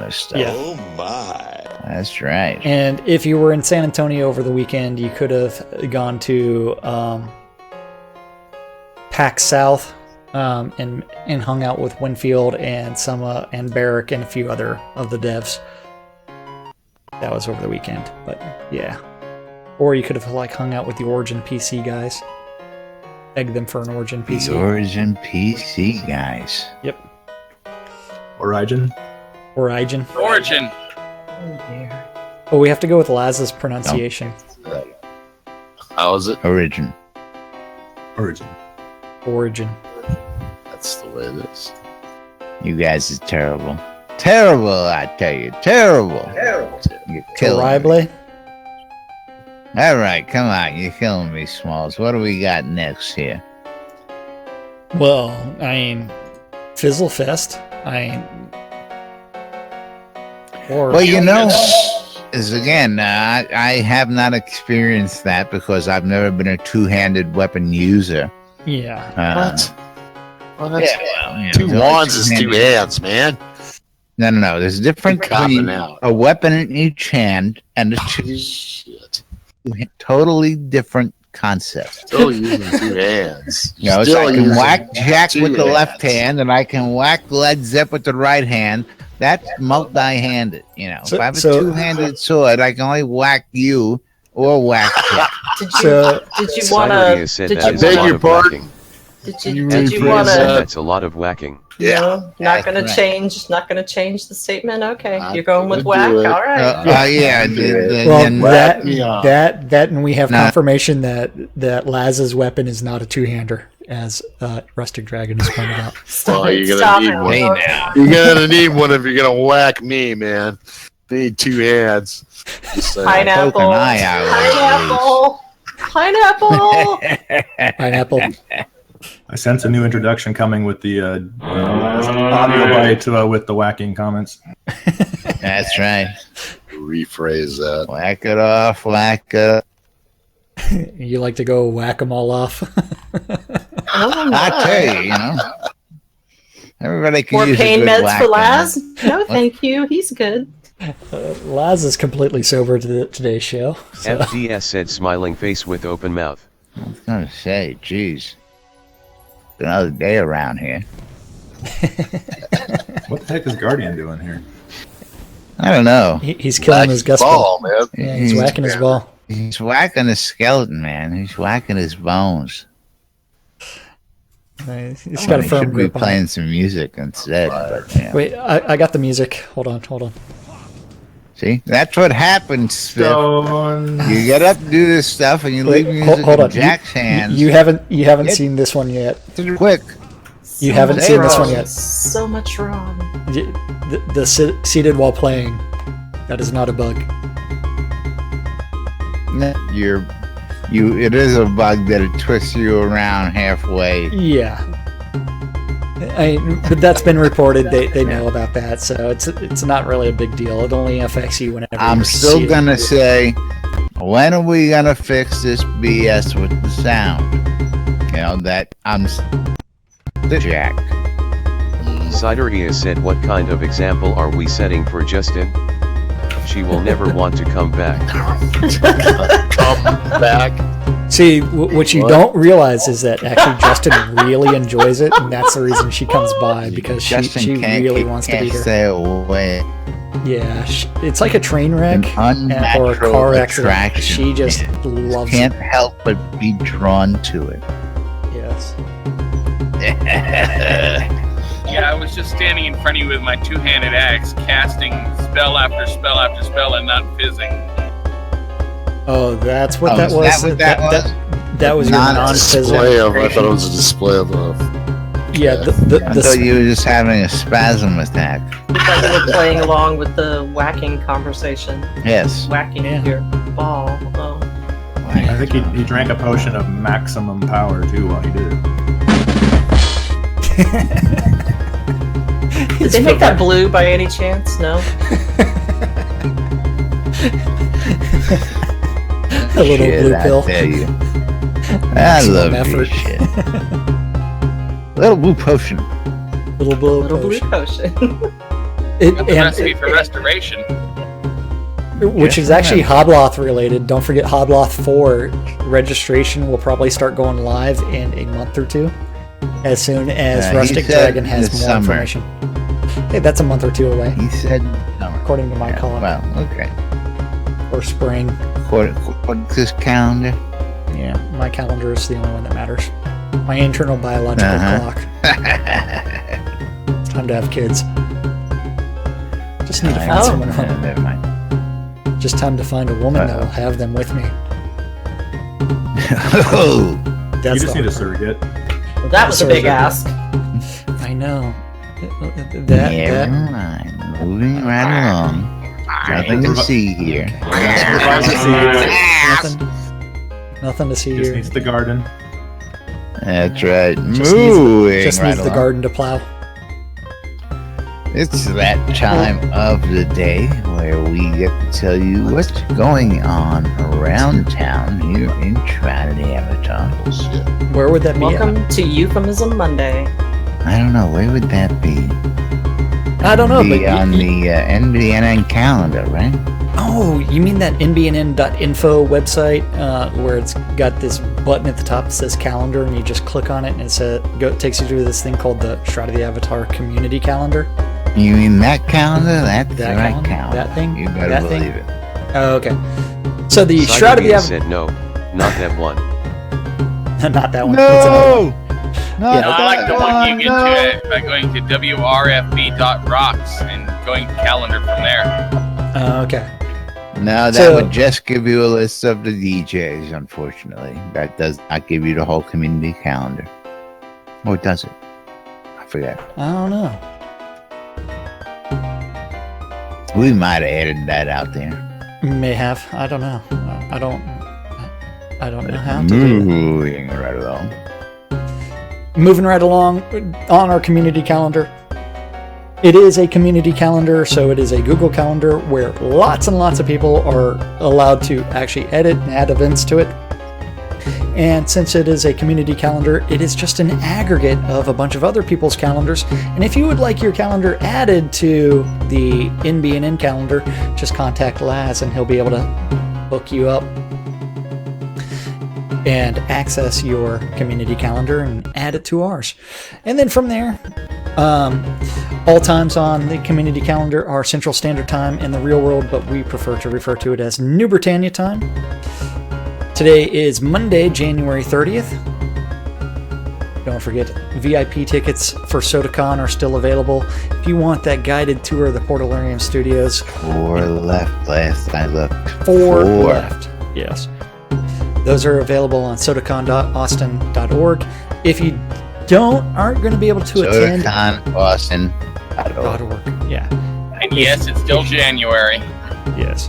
of stuff. Yeah. Oh my. That's right. And if you were in San Antonio over the weekend, you could have gone to PAX South and hung out with Winfield and Summa and Barrick and a few other of the devs. That was over the weekend, but yeah. Or you could have hung out with the Origin PC guys. Beg them for an Origin PC. The Origin PC, guys. Yep. Origin. Origin. Oh dear. Oh, we have to go with Laz's pronunciation. How is it? Origin. Origin. That's the way it is. You guys are terrible. Terrible, I tell you. Terrible. You're killing me. Terrible. All right, come on. You're killing me, Smalls. What do we got next here? Well, I mean, Fizzlefest. Well, you know, is again, I have not experienced that because I've never been a two-handed weapon user. Yeah. What? Well, that's Yeah, two wands is two hands, man. No. There's a difference between a weapon in each hand and a Shit. totally different concept. Still using two hands. You know, so I can whack Jack with the left hand, and I can whack Led Zepp with the right hand. That's multi-handed. You know, if I have a two-handed sword, I can only whack you or whack Jack. Did you want to? I beg your pardon. Did you want to? That's a lot of whacking. Yeah. No, not going to change. Not going to change the statement. Okay, you're going with whack. All right. Yeah. Well, that, and we have confirmation that Laz's weapon is not a two-hander, as Rustic Dragon has pointed out. Oh, you're gonna need one. You're gonna need one if you're gonna whack me, man. You need two hands. Pineapple. Pineapple. I sense a new introduction coming with the last audio bite with the whacking comments. That's right. Rephrase that. Whack it off, whack it. You like to go whack them all off? I tell you, you know. Everybody can More use pain a good meds whack for in Laz? No, thank you. He's good. Laz is completely sober to today's show. So. FDS said smiling face with open mouth. I was going to say, geez. Another day around here. What the heck is Guardian doing here? I don't know. He's killing his Gus ball, man. Yeah, he's whacking his ball. He's whacking his skeleton, man. He's whacking his bones. He's got a firm should be grip on playing it. some music instead. But, yeah. Wait, I got the music. Hold on. See, that's what happens, Spiff. You get up to do this stuff, and you leave music in Jack's hands. You haven't seen this one yet. Quick. You haven't seen this one yet. So much wrong. The seated while playing. That is not a bug. It is a bug that it twists you around halfway. Yeah. But that's been reported. They know about that, so it's not really a big deal. It only affects you whenever. I'm still gonna say, when are we gonna fix this BS with the sound? You know that I'm the Jack. Sideria said, "What kind of example are we setting for Justin? She will never want to come back." Come back. See, what you don't realize is that actually Justin really enjoys it, and that's the reason she comes by, because she really wants to be here. Stay away. Yeah, it's like a train wreck or a car accident. She just loves it. Can't help but be drawn to it. Yes. Yeah, I was just standing in front of you with my two-handed axe, casting spell after spell after spell and not fizzing. Oh, that's what that was. That was your non-fizzing. I thought it was a display of Yeah, I thought you were just having a spasm attack. I thought you were playing along with the whacking conversation. Yes. Whacking your ball. Oh. I think he drank a potion of maximum power too while he did it. Did they make that blue by any chance? No. A little blue pill. I tell you. I love effort. Shit. Little blue potion. Little blue potion. The recipe for restoration. Which is actually Hobloth related. Don't forget Hobloth 4 registration will probably start going live in a month or two, as soon as Rustic Dragon has more information. Hey, that's a month or two away. He said according to my calendar. Well, okay. Or spring. What's this calendar? Yeah, my calendar is the only one that matters. My internal biological clock. Time to have kids. Just need to find someone. Never mind. Just time to find a woman that will have them with me. Oh, That's You just the need a hard part. surrogate. That was a big ask. I know. never mind. Moving right along. Nothing to see here. Nothing to see Just here. needs the garden. That's right. Just Moving needs right the along. garden to plow. It's that time of the day where we get to tell you what's going on around town here in Shroud Avatar. Where would that be? Welcome to Euphemism Monday. I don't know, where would that be? I don't know, Be but on the NBNN calendar, right? Oh, you mean that nbnn.info website where it's got this button at the top that says calendar, and you just click on it and it takes you to this thing called the Shroud of the Avatar Community Calendar? You mean that calendar? That's That the right calendar? calendar. That thing? You better That believe thing? it. Oh, okay. So the Shroud of the Sidereal Avatar... said no, not that one. Not that one. It's another one. No! Yeah. No, I like the one you get to by going to wrfb.rocks and going to calendar from there. Okay. No, that So- would just give you a list of the DJs, unfortunately. That does not give you the whole community calendar. Oh, does it? I forgot. I don't know. We might have added that out there. May have. I don't know. I don't know how to do that. Moving right along. Moving right along on our community calendar. It is a community calendar, so it is a Google Calendar where lots and lots of people are allowed to actually edit and add events to it. And since it is a community calendar, it is just an aggregate of a bunch of other people's calendars. And if you would like your calendar added to the NBNN calendar, just contact Laz and he'll be able to hook you up and access your community calendar and add it to ours. And then from there, all times on the community calendar are Central Standard Time in the real world, but we prefer to refer to it as New Britannia time. Today is Monday, January 30th. Don't forget, VIP tickets for SodaCon are still available. If you want that guided tour of the Portalarium Studios, 4 left last I looked. 4 left. Yes. Those are available on sodacon.austin.org. If you aren't going to be able to attend... SodaConAustin.org. Yeah. And yes, it's still January. Yes.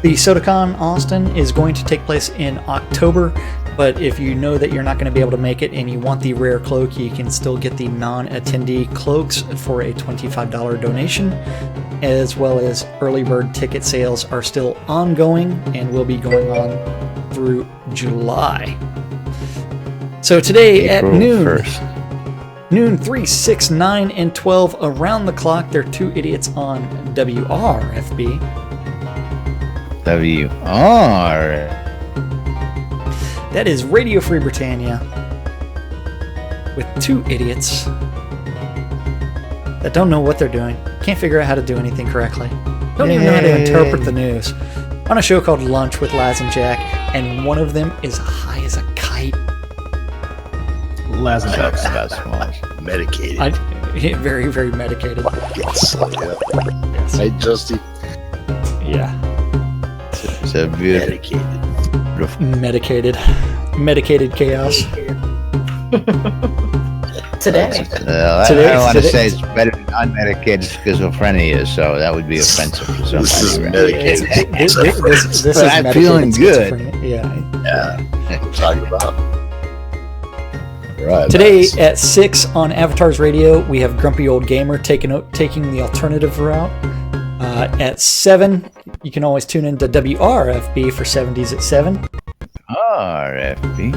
The SodaCon Austin is going to take place in October, but if you know that you're not going to be able to make it and you want the rare cloak, you can still get the non-attendee cloaks for a $25 donation, as well as early bird ticket sales are still ongoing and will be going on through July. So today April at noon, 1st. noon 3, 6, 9, and 12 around the clock, there are 2 idiots on WRFB. WR. That is Radio Free Britannia with 2 idiots that don't know what they're doing, can't figure out how to do anything correctly, don't even know how to interpret the news, on a show called Lunch with Laz and Jack, and one of them is high as a kite. Laz and Jack. Medicated. Very, very medicated. Yes. Yes. Hey, Justy. Yeah. So beautiful. Medicated. Medicated chaos. Today. I don't want to say it's better than unmedicated schizophrenia, so that would be offensive to somebody. This is right? medicated. This But is I'm medicated feeling good. schizophrenia. Yeah. Yeah. What we're talking about. Right. Today at 6 on Avatars Radio, we have Grumpy Old Gamer taking the alternative route. At 7, you can always tune into WRFB for 70s at 7. RFB.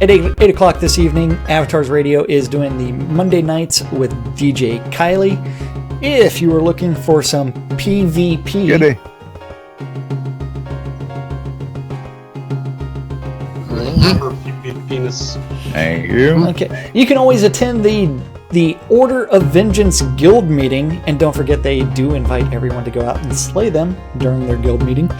At 8 o'clock this evening, Avatars Radio is doing the Monday nights with DJ Kylie. If you are looking for some PvP, Goody. Penis. Thank you. okay, you can always attend the the Order of Vengeance guild meeting, and don't forget they do invite everyone to go out and slay them during their guild meeting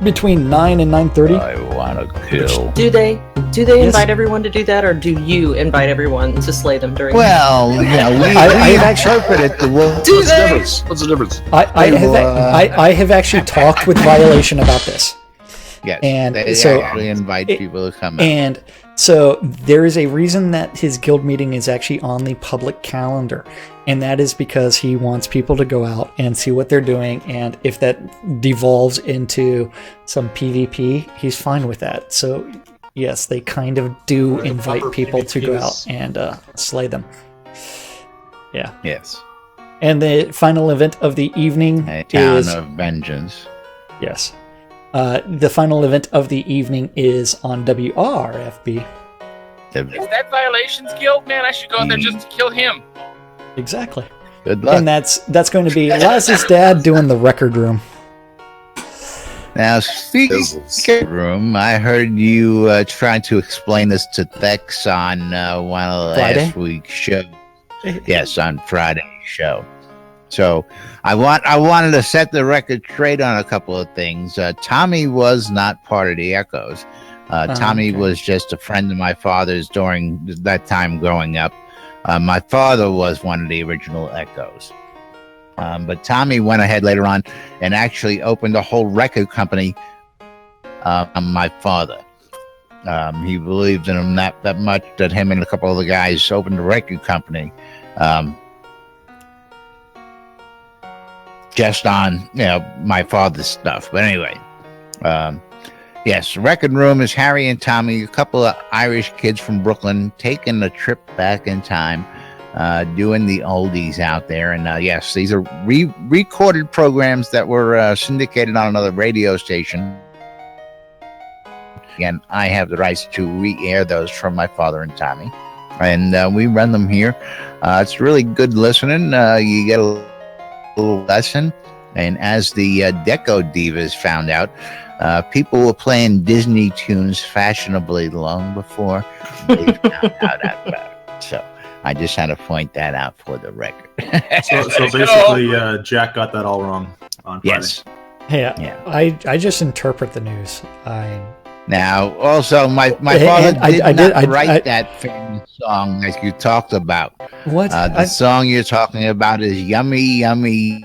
between 9 and 9:30. I want to kill. Do they invite everyone to do that, or do you invite everyone to slay them during? Well, I have actually interpreted the word. Do they? What's the difference? I have actually talked with Violation about this. Yes, And they so actually invite people to come out. And so there is a reason that his guild meeting is actually on the public calendar. And that is because he wants people to go out and see what they're doing. And if that devolves into some PvP, he's fine with that. So yes, they kind of do invite people to go out and slay them. Yeah. Yes. And the final event of the evening A town is... of vengeance. Yes. The final event of the evening is on WRFB. Is that Violations Guild, man? I should go out there just to kill him. Exactly. Good luck. And that's going to be Laz's dad doing the record room. Now, speaking of room, I heard you trying to explain this to Thex on one of the last week's show. Yes, on Friday's show. So I wanted to set the record straight on a couple of things. Tommy was not part of the Echoes. Tommy was just a friend of my father's during that time growing up. My father was one of the original Echoes. But Tommy went ahead later on and actually opened a whole record company on my father. He believed in him that much that him and a couple of the guys opened a record company. Just on, my father's stuff. But anyway, yes, the record room is Harry and Tommy, a couple of Irish kids from Brooklyn, taking a trip back in time, doing the oldies out there. And yes, these are recorded programs that were syndicated on another radio station. Again, I have the rights to re-air those from my father and Tommy. And we run them here. It's really good listening. You get a little lesson, and as the Deco Divas found out, people were playing Disney tunes fashionably long before they found out about it. So I just had to point that out for the record. so basically, Jack got that all wrong on Friday. Yes. Yeah. I just interpret the news. Now, also, my father did not write that famous song that you talked about. What? The song you're talking about is Yummy, Yummy,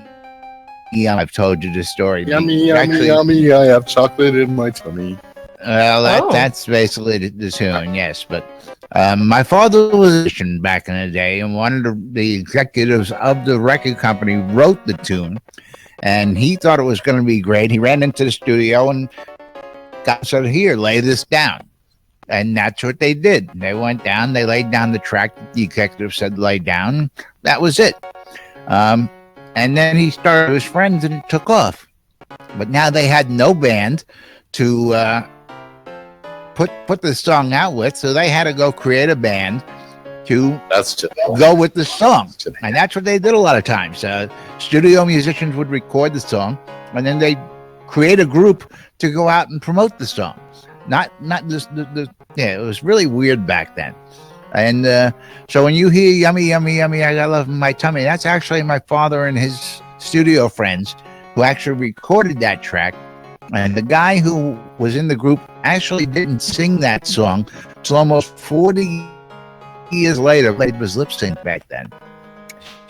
Yum. I've told you this story. Yummy, yummy, yummy, I have chocolate in my tummy. Well, that's basically the tune, yes. But my father was a musician back in the day, and one of the executives of the record company wrote the tune, and he thought it was going to be great. He ran into the studio and said, "Here, lay this down." And that's what they did. They went down, they laid down the track the executive said lay down. That was it. And then he started with his friends and it took off. But now they had no band to put the song out with, so they had to go create a band to go with the song. And that's what they did a lot of times. Studio musicians would record the song, and then they create a group to go out and promote the song. Not just it was really weird back then. And so when you hear Yummy, Yummy, Yummy, I got love in my tummy, that's actually my father and his studio friends who actually recorded that track. And the guy who was in the group actually didn't sing that song till almost 40 years later. It was lip sync back then.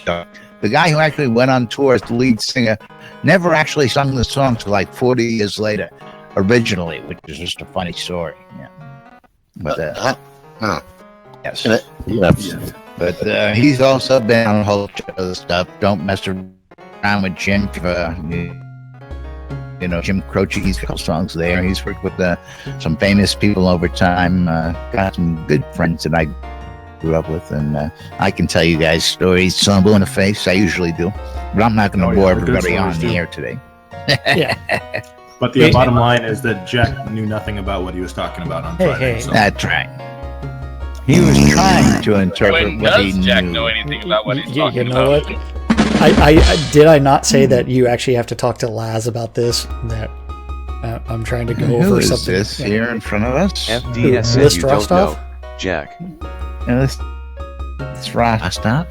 So the guy who actually went on tour as the lead singer never actually sung the song till like 40 years later originally, which is just a funny story. Yeah. But yes. But he's also been on a whole show of stuff. Don't mess around with Jim. Jim Croce, he's got a couple songs there. He's worked with some famous people over time. Got some good friends that I grew up with, and I can tell you guys stories till I'm blue in the face. I usually do, but I'm not going to bore everybody on the air today. Yeah. But the bottom line is that Jack knew nothing about what he was talking about on Friday. So. That's right. He was trying to interpret what he knew. Does Jack know anything about what he's talking about? What? I not say that you actually have to talk to Laz about this? That I'm trying to go over something. Who is this here in front of us? FDS said you don't know, Jack. It's Rostov.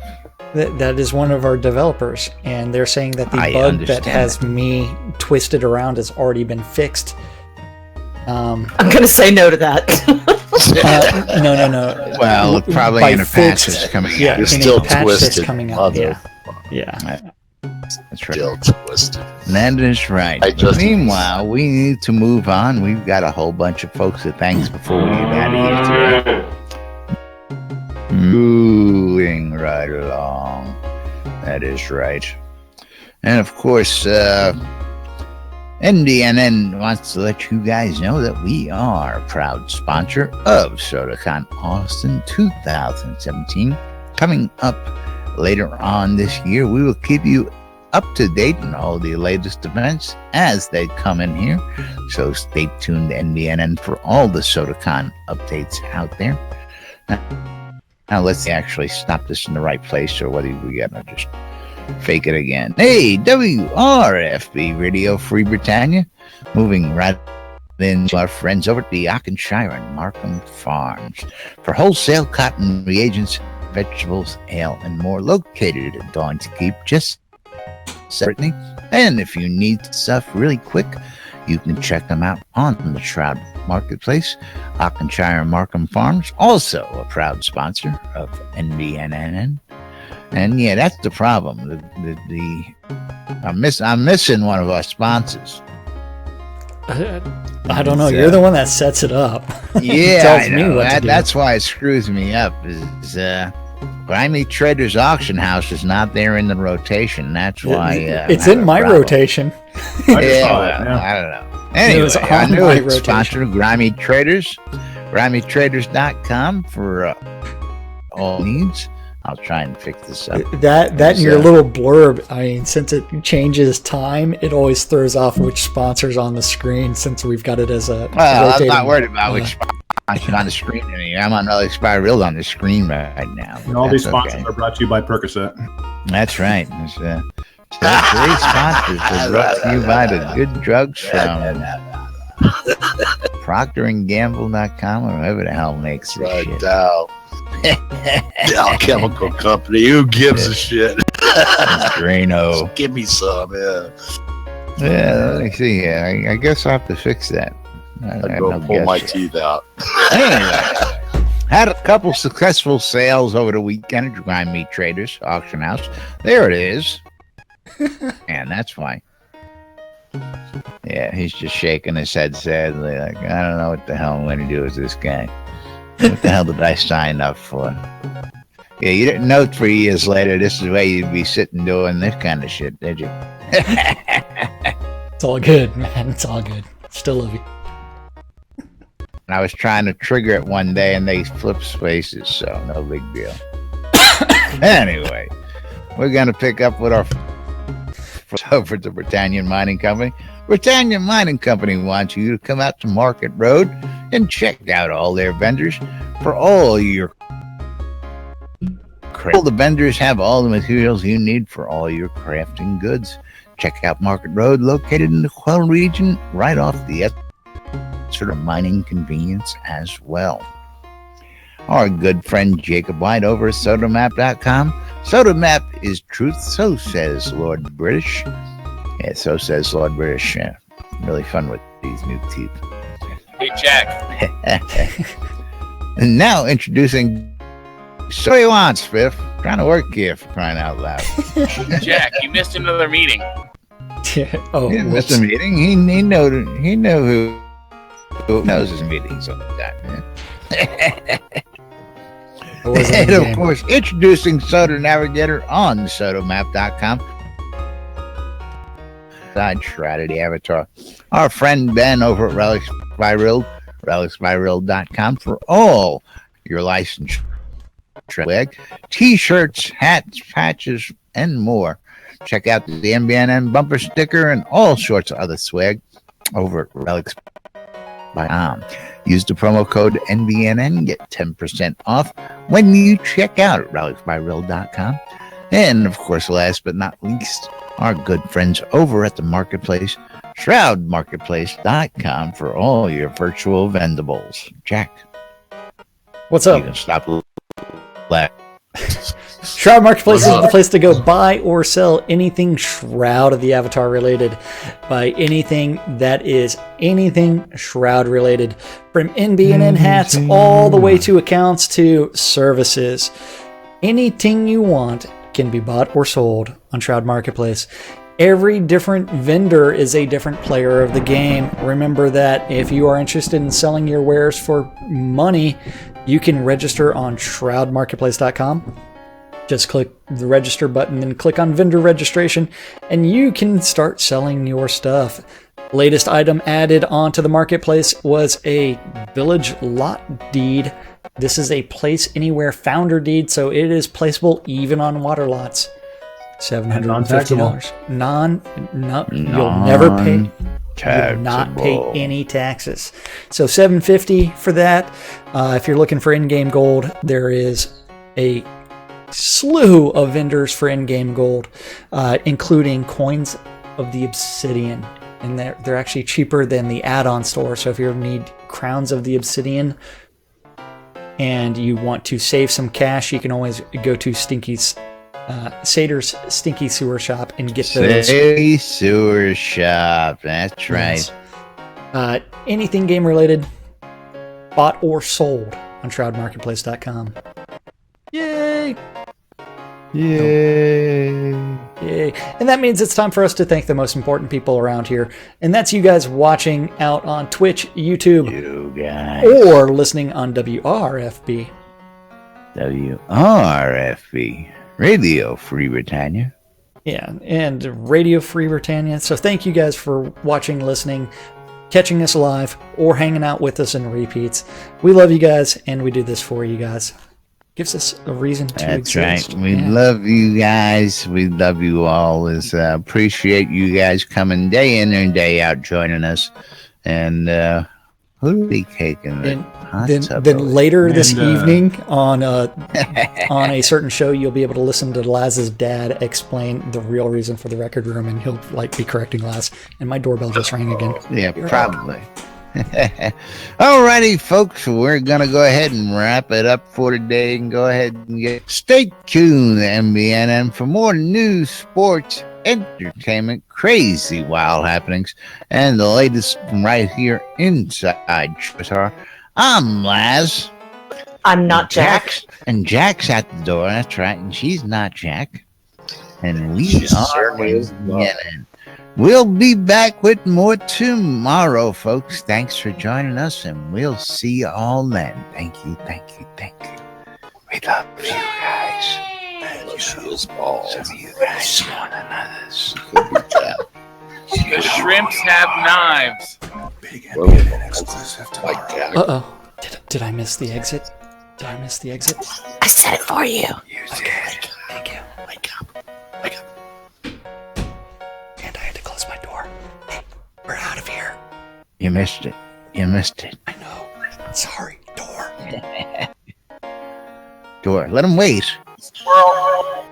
That is one of our developers, and they're saying that the I bug that understand has me twisted around has already been fixed. I'm gonna say no to that. No. Well, probably By in a patch that's coming Yeah, out. You're in still a patch that's twisted, coming out. mother. Yeah. That's right. Still twisted. That is right. I just- Meanwhile, we need to move on. We've got a whole bunch of folks to thanks before we get out of here today. Moving right along. That is right. And of course, NDNN wants to let you guys know that we are a proud sponsor of SodaCon Austin 2017. Coming up later on this year, we will keep you up to date on all the latest events as they come in here. So stay tuned to NDNN for all the SodaCon updates out there. Now let's actually stop this in the right place, or whether we gotta just fake it again. Hey, WRFB Radio Free Britannia, moving right into our friends over at the Ockhamshire and Markham Farms for wholesale cotton reagents, vegetables, ale, and more, located at Dawn's Keep, just separately. And if you need stuff really quick, you can check them out on the Shroud Marketplace. Ockhamshire and Markham Farms, also a proud sponsor of NBNNN. And yeah, that's the problem. I'm missing one of our sponsors. I don't know. You're the one that sets it up. Yeah, Tells I me know. what to do. That's why it screws me up. Is Grimy Trader's Auction House is not there in the rotation. That's why it's I have in a my problem. rotation. Yeah, I don't know. Anyway, was I on knew my it's rotation. sponsored of Grimy Traders, GrimyTraders.com for all needs. I'll try and fix this up. That in your little blurb, I mean, since it changes time, it always throws off which sponsor's on the screen, since we've got it as a Well, rotating, I'm not worried about which sponsor on the screen. I'm on Relics by Real on the screen right now. And all these That's sponsors okay. are brought to you by Percocet. That's right. It's, today's sponsors are brought to you by the good drugs from ProcterandGamble.com or whoever the hell makes this Right, shit. Dow. Dow Chemical Company. Who gives a shit? Drano. Give me some, yeah. Yeah, let me see here. I guess I'll have to fix that. I'd go pull my teeth out. Anyway, had a couple successful sales over the weekend at Grimy Traders Auction House. There it is. And that's why. Yeah, he's just shaking his head sadly, like, I don't know what the hell I'm going to do with this guy. What the hell did I sign up for? Yeah, you didn't know 3 years later this is the way you'd be sitting doing this kind of shit, did you? It's all good, man. It's all good. Still love you. And I was trying to trigger it one day and they flipped spaces, so no big deal. Anyway, we're going to pick up with our over at the Britannia Mining Company. Britannia Mining Company wants you to come out to Market Road and check out all their vendors for all your craft. The vendors have all the materials you need for all your crafting goods. Check out Market Road, located in the Quell region, right off the sort of mining convenience as well. Our good friend Jacob White over at SodaMap.com. SodaMap is truth, so says Lord British. Yeah, so says Lord British. Yeah, really fun with these new teeth. Hey, Jack. And now introducing So He Wants, Fifth. Trying to work here for crying out loud. Jack, you missed another meeting. Oh, He didn't miss a meeting. He knew who knows his meetings all the time, man. And of course, introducing Soda Navigator on SodaMap.com. Side Shroud the Avatar. Our friend Ben over at Relics by Real, RelicsByReal.com for all your licensed swag, t-shirts, hats, patches, and more. Check out the MBNN bumper sticker and all sorts of other swag over at Relics by Use the promo code NBNN, get 10% off when you check out at RelicsByReal.com. And of course, last but not least, our good friends over at the marketplace, ShroudMarketplace.com for all your virtual vendables. Jack, what's you up? can stop laughing. Shroud Marketplace is the place to go buy or sell anything Shroud of the Avatar related. Buy anything that is anything Shroud related. From NBNN hats all the way to accounts to services. Anything you want can be bought or sold on Shroud Marketplace. Every different vendor is a different player of the game. Remember that if you are interested in selling your wares for money, you can register on shroudmarketplace.com. Just click the register button and click on vendor registration, and you can start selling your stuff. Latest item added onto the marketplace was a village lot deed. This is a place anywhere founder deed, so it is placeable even on water lots. $750. You'll never pay. You'll not pay any taxes. So $750 for that. If you're looking for in-game gold, there is a slew of vendors for in-game gold, including coins of the obsidian, and they're actually cheaper than the add-on store. So if you need crowns of the obsidian and you want to save some cash, you can always go to Sater's Stinky Sewer Shop and get those. Stinky Sewer Shop, that's right. Yes. Anything game related, bought or sold on shroudmarketplace.com. Yay! Yay! Yay! And that means it's time for us to thank the most important people around here, and that's you guys watching out on Twitch, YouTube, you guys, or listening on WRFB. WRFB. Radio Free Britannia. Yeah, and Radio Free Britannia. So thank you guys for watching, listening, catching us live, or hanging out with us in repeats. We love you guys, and we do this for you guys. Gives us a reason to That's exist. right. We love you guys. We love you all. Appreciate you guys coming day in and day out, joining us. And who are we taking? Then later this evening on a certain show, you'll be able to listen to Laz's dad explain the real reason for the record room, and he'll be correcting Laz. And my doorbell just rang again. Yeah, probably. Alrighty, folks, we're gonna go ahead and wrap it up for today, and go ahead and stay tuned to MBNN for more news, sports, entertainment, crazy wild happenings, and the latest from right here inside Twitter. I'm Laz. I'm not Jack. And Jack's at the door. That's right. And she's not Jack. And we are MBNN. We'll be back with more tomorrow, folks. Thanks for joining us, and we'll see you all then. Thank you, thank you, thank you. We love you guys. Some of you guys want another's. The shrimps have knives. Uh-oh. Did I miss the exit? Did I miss the exit? I said it for you. Okay. Thank you. Wake up. Wake up. And I had to close my door. Hey, we're out of here. You missed it. You missed it. I know. Sorry. Door. Door. Let him wait. Squirrel.